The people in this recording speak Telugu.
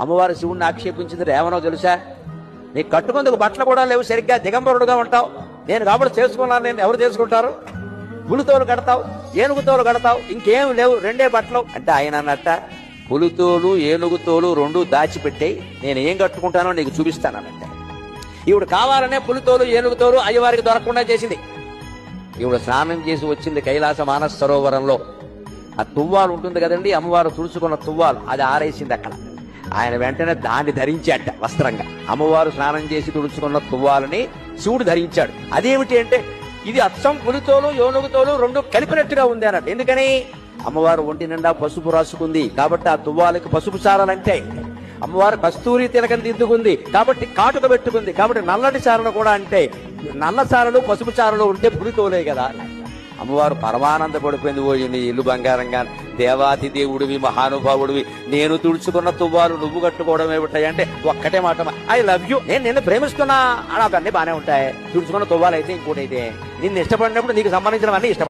అమ్మవారు శివుణ్ణి ఆక్షేపించింది ఏమనో తెలుసా? నీకు కట్టుకుందుకు బట్టలు కూడా లేవు, సరిగ్గా దిగంబరుడుగా ఉంటావు, నేను కాబట్టి చేసుకున్నాను, నేను ఎవరు చేసుకుంటారు? పులితోలు కడతావు, ఏనుగుతోలు కడతావు, ఇంకేం లేవు, రెండే బట్టలు అంటే ఆయన అన్నట్ట పులితోలు ఏనుగుతోలు రెండు దాచిపెట్టే నేను ఏం కట్టుకుంటానో నీకు చూపిస్తానన్నట్ట. ఈవిడ కావాలనే పులితోలు ఏనుగుతోలు అయ్యవారికి దొరకకుండా చేసింది. ఈవిడ స్నానం చేసి వచ్చింది కైలాస మానస సరోవరంలో. ఆ తువ్వాలు ఉంటుంది కదండి, అమ్మవారు తుడుచుకున్న తువ్వాలు, అది ఆరేసింది అక్కడ. ఆయన వెంటనే దాన్ని ధరించాట వస్త్రంగా. అమ్మవారు స్నానం చేసి తుడుచుకున్న తువ్వాలని శివుడు ధరించాడు. అదేమిటి అంటే ఇది అచ్చం పులితోలు ఏనుగుతోలు రెండు కలిపినట్టుగా ఉంది అన్నట్టు. ఎందుకని? అమ్మవారు ఒంటి నిండా పసుపు రాసుకుంది కాబట్టి ఆ తువ్వాలకి పసుపు సారాలంటే. అమ్మవారు కస్తూరి తిలకం దిద్దుకుంది కాబట్టి కాటుక పెట్టుకుంది కాబట్టి నల్లటి సారలు కూడా అంటే నల్ల సారలు పసుపు సారలు ఉంటే పులితోలే కదా. అమ్మవారు పరమానంద పడిపోయింది. ఓ నీ ఇల్లు బంగారంగా, దేవాతి దేవుడివి, మహానుభావుడివి, నేను తుడుచుకున్న తువ్వాలు నువ్వు కట్టుకోవడం ఏమిటాయి అంటే ఒక్కటే మాట, ఐ లవ్ యూ, నేను నిన్ను ప్రేమిస్తున్నా, నాకు అన్నీ బాగానే ఉంటాయి, తుడుచుకున్న తువ్వాలు అయితే ఇంకోటి అయితే నిన్ను ఇష్టపడినప్పుడు నీకు సంబంధించినవన్నీ ఇష్టం.